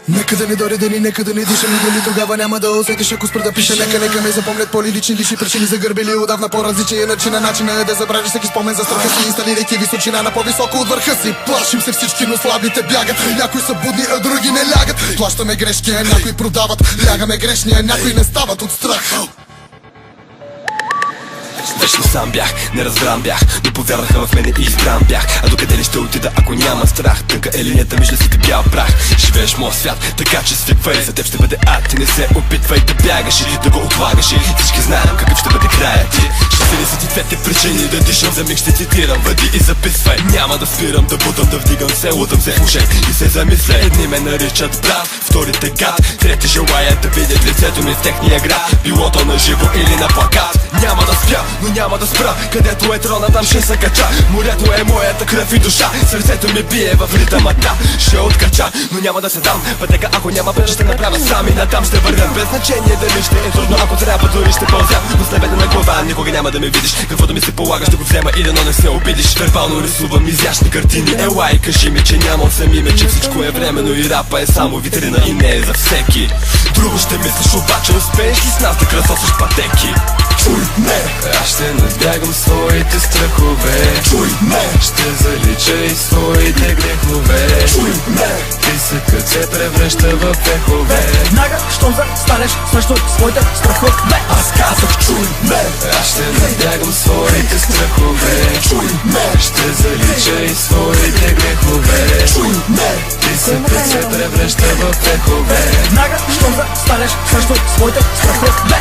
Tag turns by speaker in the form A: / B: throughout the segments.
A: Нека да не дойде ден, нека да не дишам, и дали тогава няма да усетиш, ако спра да пиша. Нека ме запомнят по-лирични лични причини, загърбили отдавна по-различен начина е да забравиш всеки спомен за страха си, инсталирайки височина на по-високо от върха си. Плашим се всички, но слабите бягат, някои са будни, а други не лягат. Плащаме грешния, някои продават, лягаме грешния, някои не стават от страх.
B: Вечно сам бях, неразбран бях, но повярваха в мене и избран бях. А докъде ли ще отида, ако няма страх? Тънка е линията между си бял прах. Живееш моят свят, така че свиквай. За теб ще бъде ад, ти не се опитвай да бягаш и да го отлагаш. И всички знаем какъв ще бъде края ти. Ще се ли са ти двете причини да дишам, за миг ще цитирам. Въди и записвай, няма да спирам, да бутам, да вдигам се, лутам се в ушей и се замисля. Едни ме наричат брат, вторите гад, трети желаят да видят лицето ми в техния град. Било то на живо или на плакат. Няма да спя, но няма да спра, където е трона, там ще се кача. Морето е моята кръв и душа, сърцето ми бие в ритъмата. Ще откача, но няма да се дам. Пътека ако няма път, ще направя сам и натам ще вървя. Без значение дали ще е трудно, ако трябва дори ще пълзя. Но с небето на глава никога няма да ме видиш. Каквото ми се полага ще го взема и дано не се обидиш. Вербално рисувам изящни картини. Елай, кажи ми, че няма от сами ме, че всичко е временно и рапа е само витрина и не е за всеки. Друго ще мислиш, обаче успееш ли с нас да красосваш пътеки?
A: Чуй ме!
B: Аз ще надбягам своите страхове.
A: Чуй ме!
B: Ще залича и своите грехове.
A: Чуй ме!
B: Писъкът се превръща в пехове.
C: Веднага, щом застанеш срещу своите страхове.
A: Аз казах чуй ме!
B: Аз ще надбягам своите страхове.
A: Чуй ме!
B: Ще залича и своите грехове.
A: Чуй ме!
B: Писъкът се превръща в пехове.
C: Веднага, щом застанеш срещу своите страхове.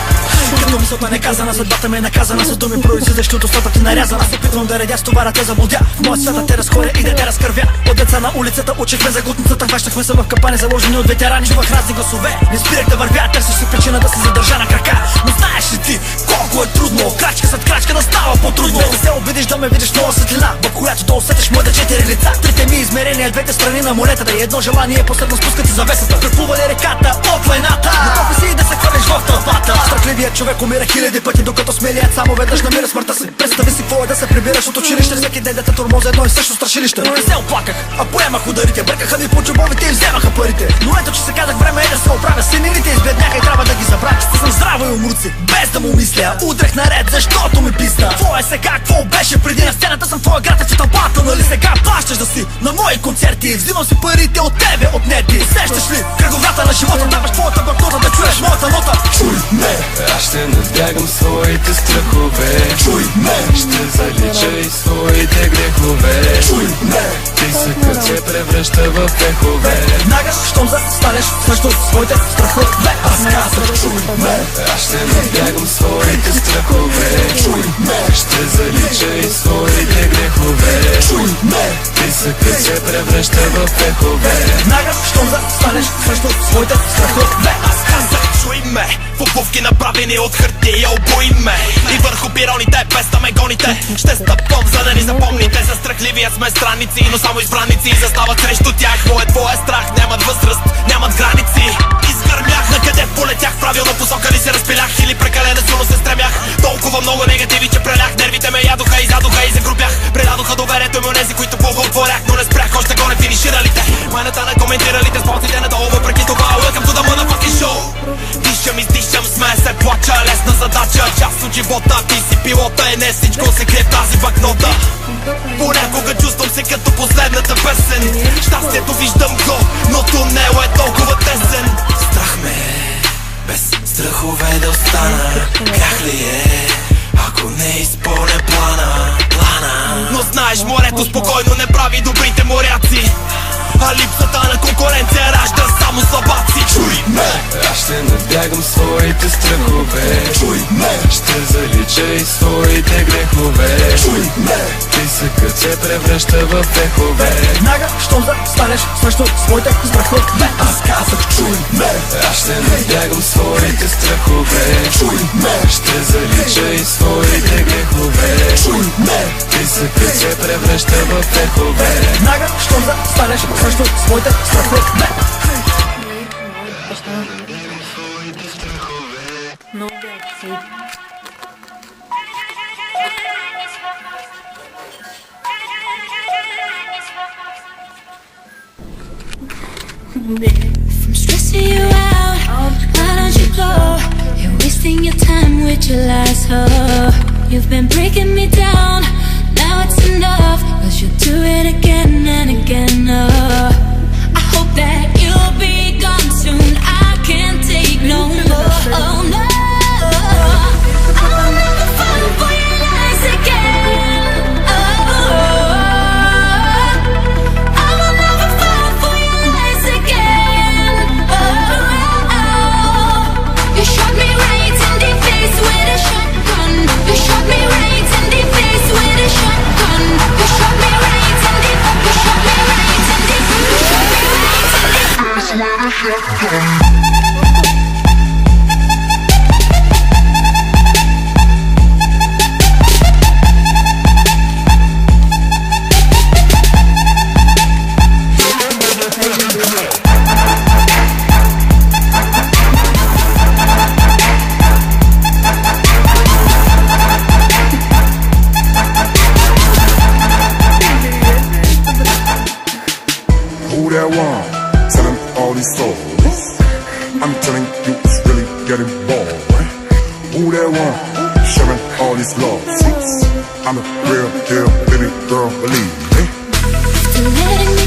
C: Като мисълта не казана, съдбата ме е наказана с думи произлизащи от устата ти нарязана. Аз опитвам да редя с товара, те заблудя. В моя света те разхоря и да те разкървя. От деца на улицата учихме за глутницата, хващахме се в капани, заложени от ветерани. Чувах разни гласове, не спирах да вървя, търсиш си причина да се задържа на крака. Но знаеш ли ти колко е трудно, крачка след крачка да става по-трудно. Да се обидиш да ме видиш нова светлина, в която да усетиш моите четири лица. Трите ми измерения, двете страни на монетата и едно желание последно спускат си завесата. Преплува ли реката от войната? Готов си да се хвалиш в тълпата. Страхливият човек умира хиляди пъти, докато смелият само веднъж намира смъртта си. Представи си какво е да се прибираш от училище, всеки ден да те тормоза едно и също страшилище. Но не се оплаках, а поемах ударите, бъркаха ми по чубовите и вземаха парите. Но ето че се казах, време е да се оправя. Синините избледняха и трябва да ги забравя. Ще съм здраво и умруци, без да му мисля. Удрях наред, защото ми писна. Какво е сега, какво беше преди? На сцената съм твоя град, в тълпата, нали сега плащаш да си на мои концерти? Взимам си парите от тебе, отнети. Сещаш ли кръговрата на живота? Даваш твоята банкнота да чуеш моята нота.
A: Чуй ме!
B: Аз ще надбягам своите страхове.
A: Чуй ме!
B: Ще залича и своите грехове.
A: Чуй ме!
B: Писъкът се превръща в пехове.
C: Веднага, щом застанеш срещу своите страхове.
A: Аз казах чуй ме!
B: Аз ще надбягам своите страхове.
A: Чуй ме!
B: Ще залича и своите грехове.
A: Чуй ме!
B: Писъкът се превръща в пехове.
C: Веднага, щом застанеш срещу своите страхове.
D: Аз казах чуй ме, в обувки направени от хартия, обуй ме. И върху пироните, песта ме гоните. Ще стъпвам, за да ни запомните. За страхливия сме страници, но само избраници застават срещу тях. Моят твоя страх нямат възраст, нямат граници. Изгърмях, накъде полетях, в правилна посока ли се разпилях, или прекалено силно се стремях. Толкова много негативи, че прелях, нервите ме ядоха, изядоха и загрубях. Предадоха доверието ми онези, които благотворях, но не спрях, още горе финиширалите. Майната на коментиралите, с палците надолу, въпреки това. Welcome to the motherfucking show. Дишам, издишам, смея се, плача, лесна задача. Част от живота, ти си пилота, и не всичко се крие в тази банкнота. Понякога чувствам се като последната песен. Щастието виждам го, но тунел е толкова тесен. Страх ме е, без страхове да остана. Грях ли е, ако не изпълня плана? Но знаеш, морето спокойно не прави добрите моряци, а липсата на конкуренция ражда само слабаци. Чуй ме!
B: Аз ще надбягам своите страхове.
A: Чуй ме!
B: Ще залича и своите грехове.
A: Чуй ме!
B: Писъкът се превръща в пехове.
C: Веднага, щом застанеш срещу своите страхове.
A: Аз казах чуй ме!
B: Аз ще надбягам своите страхове.
A: Чуй ме!
B: Ще залича и своите грехове.
A: Чуй ме!
B: Писъкът се превръща в пехове.
C: Веднага, щом застанеш срещу своите страхове.
E: Nee, see you out, why don't you go? You're wasting your time with your lies, oh. You've been breaking me down, now it's enough, 'cause you'll do it again and again, oh. I hope that you'll be gone soon, I can't take no more, oh no. I'll never fall for your lies again, oh. I will never fall for your lies again, oh. You shot me right in the face with a shotgun. You shot me right in the face with a shotgun. You shot me right in the, you shot me right in the, you shot me right in the face with a shotgun.
F: Who that one? Telling all these stories. I'm telling you it's really getting boring. Who that one? Sharing all these lawsuits. I'm a real deal, baby girl, believe me.
E: After letting